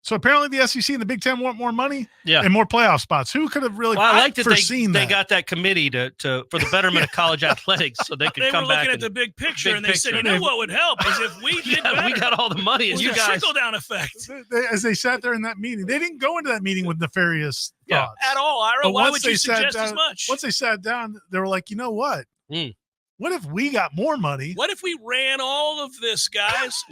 So apparently the SEC and the Big Ten want more money and more playoff spots. Who could have really foreseen that? They got that committee for the betterment of college athletics so they could come back. They were looking at the big picture, and they said, you know what would help is if we did better. We got all the money. And you guys. Trickle-down effect. As they sat there in that meeting, they didn't go into that meeting with nefarious thoughts. At all, Ira. Why would you suggest as much? Once they sat down, they were like, you know what? What if we got more money? What if we ran all of this, guys?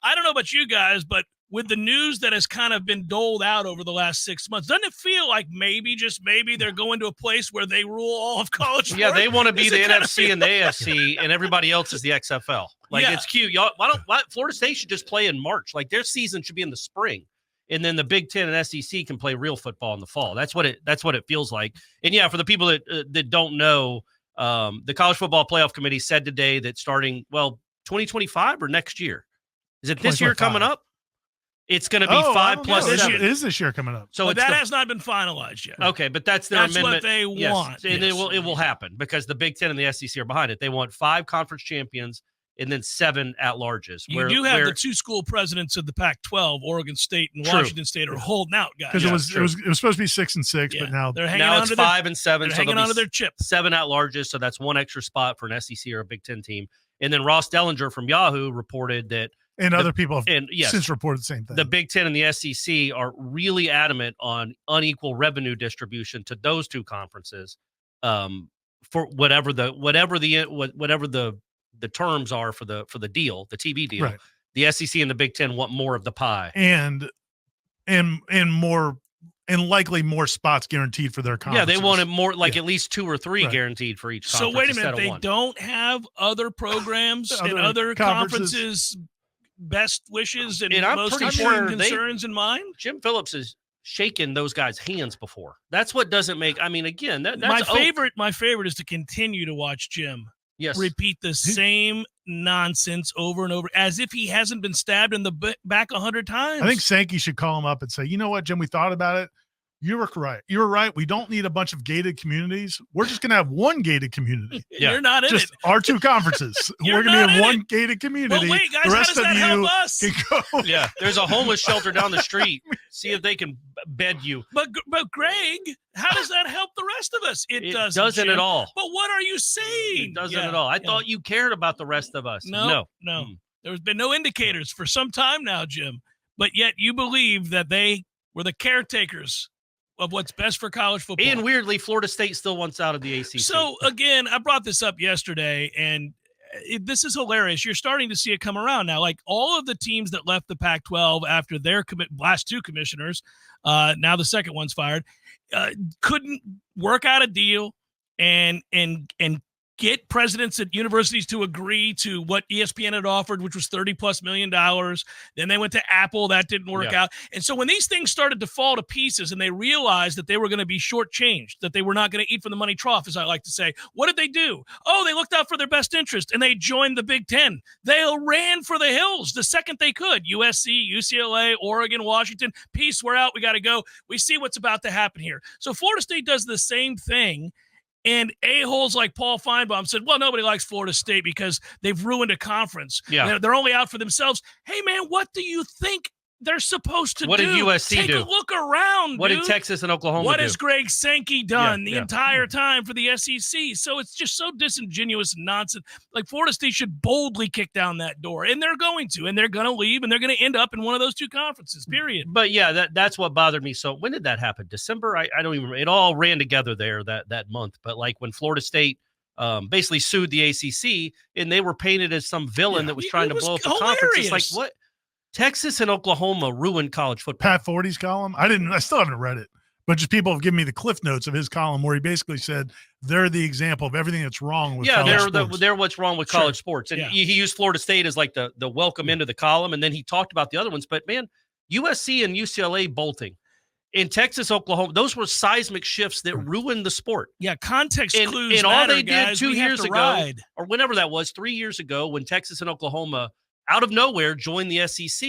I don't know about you guys, but with the news that has kind of been doled out over the last 6 months, doesn't it feel like just maybe they're going to a place where they rule all of college sport? Yeah, they want to be the NFC and the AFC, and everybody else is the XFL. It's cute. Y'all, why Florida State should just play in March. Like, their season should be in the spring, and then the Big Ten and SEC can play real football in the fall. That's what it feels like. And yeah, for the people that don't know, the College Football Playoff Committee said today that starting 2025 or next year. Is it this year coming up? It's going to be 5 plus 7. It is this year coming up. So that has not been finalized yet. Okay, but that's their amendment. That's what they want. And it will happen because the Big Ten and the SEC are behind it. They want 5 conference champions and then 7 at-larges. You do have the 2 school presidents of the Pac-12, Oregon State and Washington State, are holding out, guys. Because it was supposed to be 6 and 6, but now they're hanging on it's 5 and 7. They're hanging on to their chip. 7 at-larges, so that's 1 extra spot for an SEC or a Big Ten team. And then Ross Dellinger from Yahoo reported that. And other people have since reported the same thing. The Big Ten and the SEC are really adamant on unequal revenue distribution to those 2 conferences, for whatever the terms are for the deal, the TV deal. Right. The SEC and the Big Ten want more of the pie, and more, and likely more spots guaranteed for their conferences. Yeah, they want it more, at least 2 or 3 guaranteed for each conference. So wait a minute, they don't have other programs and other conferences' best wishes and most important concerns in mind? Jim Phillips has shaken those guys' hands before. That's what doesn't make. I mean, again, that's my favorite is to continue to watch Jim. Yes. Repeat the same nonsense over and over as if he hasn't been stabbed in the back 100 times. I think Sankey should call him up and say, you know what, Jim, we thought about it. You were right. You were right. We don't need a bunch of gated communities. We're just going to have one gated community. You're not in just our 2 conferences. We're going to be in one gated community. But wait, guys, the rest how does that help us? Go. Yeah, there's a homeless shelter down the street. See if they can bed you. But Greg, how does that help the rest of us? It doesn't at all. But what are you saying? It doesn't at all. I thought you cared about the rest of us. No. There's been no indicators for some time now, Jim. But yet you believe that they were the caretakers of what's best for college football. And weirdly, Florida State still wants out of the ACC. So, again, I brought this up yesterday, and this is hilarious. You're starting to see it come around now. Like, all of the teams that left the Pac-12 after their last 2 commissioners, now the second one's fired, couldn't work out a deal and get presidents at universities to agree to what ESPN had offered, which was $30+ million. Then they went to Apple. That didn't work out. And so when these things started to fall to pieces and they realized that they were going to be shortchanged, that they were not going to eat from the money trough, as I like to say, what did they do? Oh, they looked out for their best interest and they joined the Big Ten. They ran for the hills the second they could. USC, UCLA, Oregon, Washington. Peace, we're out. We got to go. We see what's about to happen here. So Florida State does the same thing. And a-holes like Paul Feinbaum said, well, nobody likes Florida State because they've ruined a conference. Yeah. They're only out for themselves. Hey, man, what do you think they're supposed to do? What did USC do? Take a look around, What dude. did Texas and Oklahoma do? What has Greg Sankey done the entire time for the SEC? So it's just so disingenuous and nonsense. Like, Florida State should boldly kick down that door, and they're going to, and they're going to leave, and they're going to end up in one of those 2 conferences, period. But, yeah, that's what bothered me. So when did that happen? December? I don't even – it all ran together there that month. But, like, when Florida State basically sued the ACC, and they were painted as some villain that was trying to blow up the conference. It's like, what? Texas and Oklahoma ruined college football. Pat Forty's column. I still haven't read it, but just people have given me the cliff notes of his column where he basically said they're the example of everything that's wrong with college sports. They're what's wrong with college sports. And he used Florida State as like the welcome into the column. And then he talked about the other ones, but man, USC and UCLA bolting. In Texas, Oklahoma, those were seismic shifts that ruined the sport. Yeah, context clues. And all they did 2 years ago, ride. or whenever that was, 3 years ago, when Texas and Oklahoma out of nowhere joined the SEC,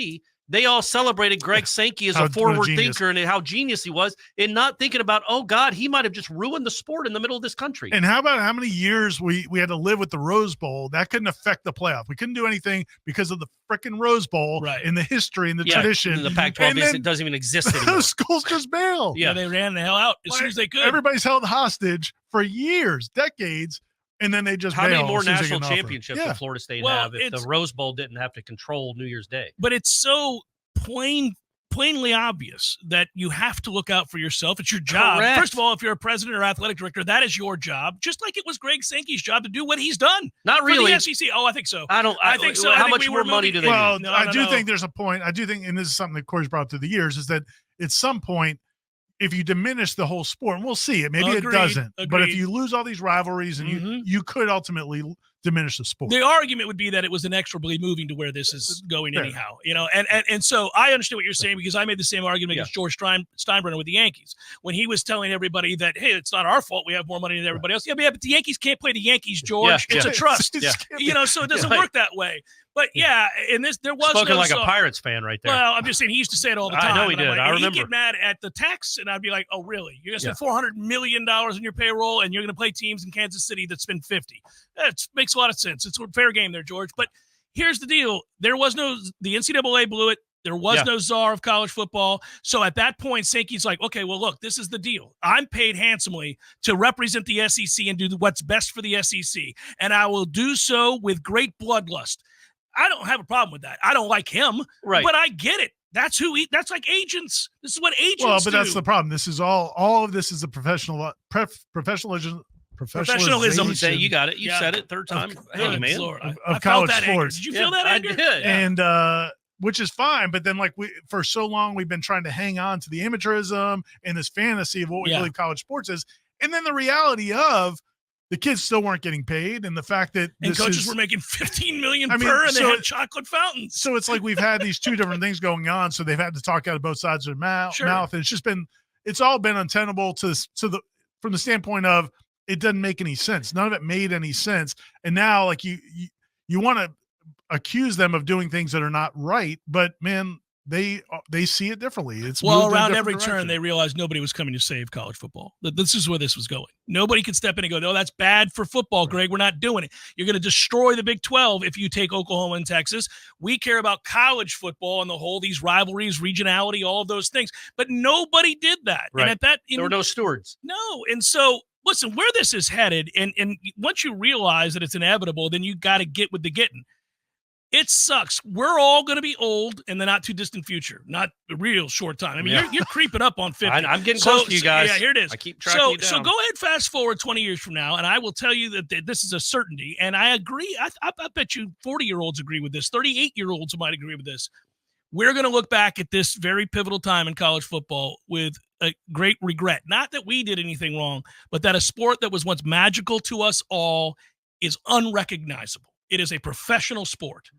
they all celebrated Greg Sankey as a forward thinker and how genius he was, and not thinking about, oh God, he might have just ruined the sport in the middle of this country. And how about how many years we had to live with the Rose Bowl? That couldn't affect the playoff. We couldn't do anything because of the freaking Rose Bowl in the history and the tradition. And the Pac-12 doesn't even exist anymore. Those schools just bail. Yeah, they ran the hell out as soon as they could. Everybody's held hostage for years, decades. And then they just how many more national championships did Florida State have if the Rose Bowl didn't have to control New Year's Day? But it's so plainly obvious that you have to look out for yourself. It's your job. Correct. First of all, if you're a president or athletic director, that is your job. Just like it was Greg Sankey's job to do what he's done. Not really. For the SEC. Oh, I think so. I think so. How much more money do they need? Well, I do think there's a point. I do think, and this is something that Corey's brought up through the years, is that at some point, if you diminish the whole sport, and we'll see it, maybe it doesn't. But if you lose all these rivalries, and you could ultimately diminish the sport. The argument would be that it was inexorably moving to where this is going anyhow, and so I understand what you're saying, because I made the same argument against George Steinbrenner with the Yankees when he was telling everybody that, hey, it's not our fault we have more money than everybody else. Yeah, but the Yankees can't play the Yankees, George. It's a trust. So it doesn't work that way. But and there was spoken like a Pirates fan right there. Well, I'm just saying he used to say it all the time. I know he did. I remember. He'd get mad at the tax, and I'd be like, "Oh, really? You're gonna spend $400 million in your payroll, and you're gonna play teams in Kansas City that spend $50? That makes a lot of sense. It's a fair game there, George." But here's the deal: the NCAA blew it. There was no czar of college football. So at that point, Sankey's like, okay, well, look, this is the deal. I'm paid handsomely to represent the SEC and do what's best for the SEC, and I will do so with great bloodlust. I don't have a problem with that. I don't like him, but I get it. That's that's like agents. This is what agents do. Well, but that's the problem. This is all of this is a professionalism. You got it. You said it third time. Hey, man. Of college sports. Did you feel that, Edgar? I did. And which is fine, but then for so long we've been trying to hang on to the amateurism and this fantasy of what we believe college sports is, and then the reality of the kids still weren't getting paid, and the fact that coaches were making $15 million per, and they had chocolate fountains. So it's like we've had these two different things going on. So they've had to talk out of both sides of their mouth, and it's all been untenable from the standpoint of it doesn't make any sense. None of it made any sense, and now like you want to accuse them of doing things that are not right, but man, they see it differently. It's around every turn they realized nobody was coming to save college football. This is where this was going. Nobody could step in and go, no, that's bad for football, Greg. We're not doing it. You're going to destroy the Big 12 if you take Oklahoma and Texas. We care about college football and the whole, these rivalries, regionality, all of those things. But nobody did that. Right. And at that, there were no stewards. No. And so listen, where this is headed, and once you realize that it's inevitable, then you got to get with the getting. It sucks. We're all going to be old in the not too distant future, not a real short time. I mean, you're creeping up on 50. I'm getting close to you guys. Yeah, here it is. I keep tracking you down. So go ahead, fast forward 20 years from now, and I will tell you that this is a certainty. And I agree. I bet you 40-year-olds agree with this. 38-year-olds might agree with this. We're going to look back at this very pivotal time in college football with a great regret. Not that we did anything wrong, but that a sport that was once magical to us all is unrecognizable. It is a professional sport.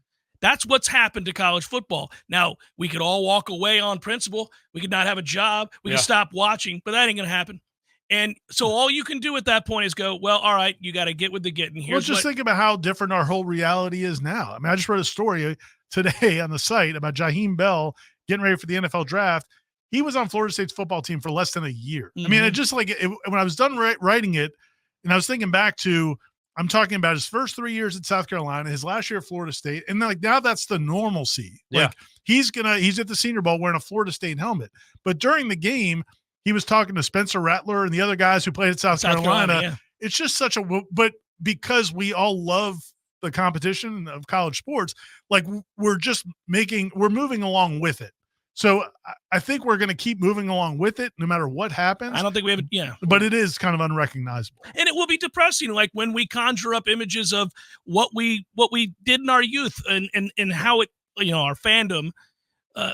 That's what's happened to college football. Now, we could all walk away on principle. We could not have a job. We could stop watching, but that ain't going to happen. And so all you can do at that point is go, well, all right, you got to get with the getting. Well, just think about how different our whole reality is now. I mean, I just read a story today on the site about Jaheim Bell getting ready for the NFL draft. He was on Florida State's football team for less than a year. Mm-hmm. I mean, it just when I was done writing it, and I was thinking back to, I'm talking about his first 3 years at South Carolina, his last year at Florida State, and now that's the normalcy. Yeah. Like he's at the Senior Bowl wearing a Florida State helmet. But during the game, he was talking to Spencer Rattler and the other guys who played at South Carolina. Yeah. It's just but because we all love the competition of college sports, like we're moving along with it. So I think we're going to keep moving along with it no matter what happens. I don't think we have but it is kind of unrecognizable. And it will be depressing, like when we conjure up images of what we did in our youth and how it, our fandom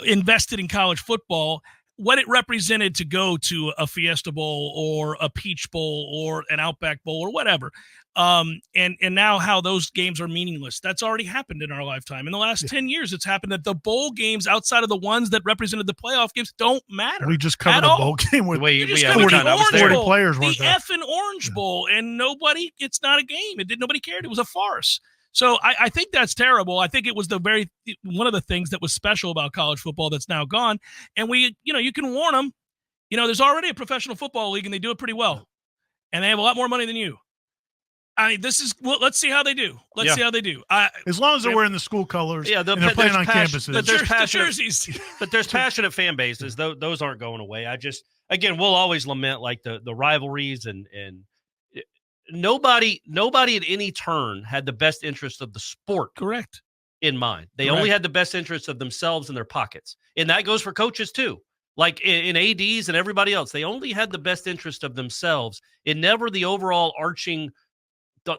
invested in college football, what it represented to go to a Fiesta Bowl or a Peach Bowl or an Outback Bowl or whatever. And now how those games are meaningless. That's already happened in our lifetime. In the last 10 years, it's happened that the bowl games outside of the ones that represented the playoff games don't matter. We just covered a bowl game with 40 players. The effing Orange Bowl, and it's not a game. Nobody cared. It was a farce. So I think that's terrible. I think it was one of the things that was special about college football that's now gone. And you can warn them, there's already a professional football league and they do it pretty well. And they have a lot more money than you. Let's see how they do. Let's see how they do. As long as they're wearing the school colors, and they're playing on campuses. But there's the jerseys. But there's passionate fan bases. Those aren't going away. Again, we'll always lament like the rivalries and nobody at any turn had the best interest of the sport. Correct. In mind. They only had the best interest of themselves in their pockets. And that goes for coaches too. Like in ADs and everybody else, they only had the best interest of themselves and never the overall arching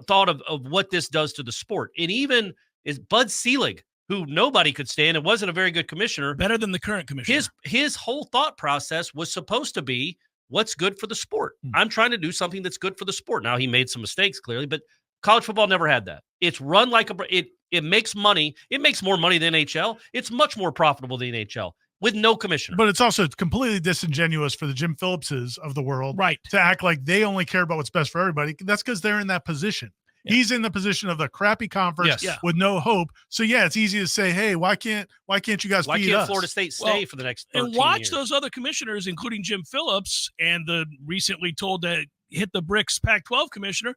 thought of what this does to the sport. And even is Bud Selig, who nobody could stand and wasn't a very good commissioner. Better than the current commissioner. His whole thought process was supposed to be what's good for the sport. I'm trying to do something that's good for the sport. Now, he made some mistakes, clearly, but college football never had that. It's run like it makes money. It makes more money than NHL. It's much more profitable than NHL. With no commissioner. But it's also completely disingenuous for the Jim Phillipses of the world to act like they only care about what's best for everybody. That's because they're in that position. Yeah. He's in the position of the crappy conference with no hope. So, it's easy to say, hey, why can't you guys why beat can't us? Florida State stay for the next 13 and watch years? Those other commissioners, including Jim Phillips and the recently told to hit the bricks Pac-12 commissioner,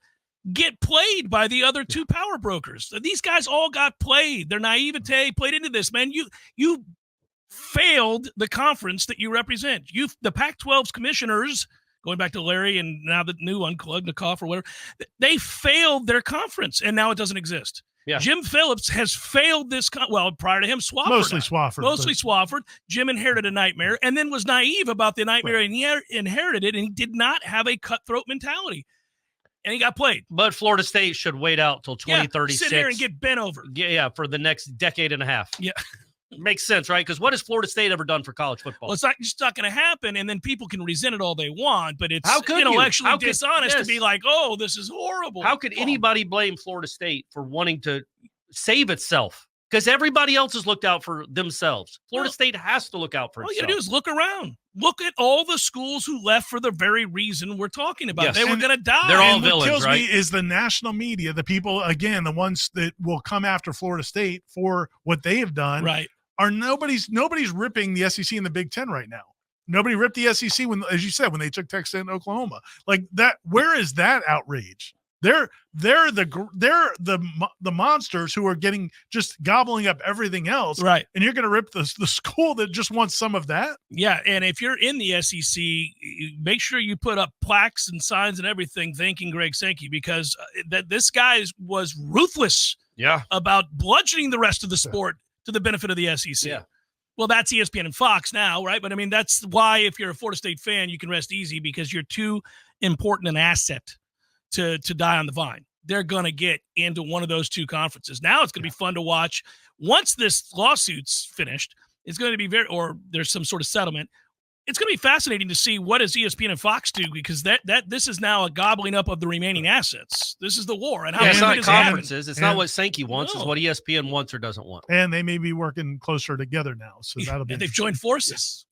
get played by the other two power brokers. These guys all got played. Their naivete played into this, man. You failed the conference that you represent. The Pac-12's commissioners, going back to Larry and now the new one, Klugnikov or whatever, they failed their conference, and now it doesn't exist. Yeah. Jim Phillips has failed this. Prior to him, Swafford. Mostly Swafford. Jim inherited a nightmare and then was naive about the nightmare and he inherited it, and he did not have a cutthroat mentality. And he got played. But Florida State should wait out till 2036. Sit here and get bent over. Yeah, for the next decade and a half. Yeah. Makes sense, right? Because what has Florida State ever done for college football? Well, it's not going to happen, and then people can resent it all they want, but it's dishonest to be like, oh, this is horrible. How could anybody blame Florida State for wanting to save itself? Because everybody else has looked out for themselves. Florida State has to look out for itself. All you got to do is look around. Look at all the schools who left for the very reason we're talking about. Yes. They were going to die. They're all villains, what kills right? me is the national media, the people, again, the ones that will come after Florida State for what they have done. Right. Nobody's ripping the SEC and the Big Ten right now. Nobody ripped the SEC when, as you said, when they took Texas and Oklahoma. Like that, where is that outrage? They're the monsters who are just gobbling up everything else, right? And you're going to rip the school that just wants some of that. Yeah, and if you're in the SEC, make sure you put up plaques and signs and everything thanking Greg Sankey, because this guy was ruthless. Yeah, about bludgeoning the rest of the sport to the benefit of the SEC. Yeah. Well, that's ESPN and Fox now, right? But I mean, that's why if you're a Florida State fan, you can rest easy, because you're too important an asset to die on the vine. They're going to get into one of those two conferences. Now it's going to be fun to watch. Once this lawsuit's finished, it's going to be or there's some sort of settlement. It's going to be fascinating to see what does ESPN and Fox do, because this is now a gobbling up of the remaining assets. This is the war. And how it's not conferences. It's not what Sankey wants. No. It's what ESPN wants or doesn't want. And they may be working closer together now. So that'll be they've joined forces.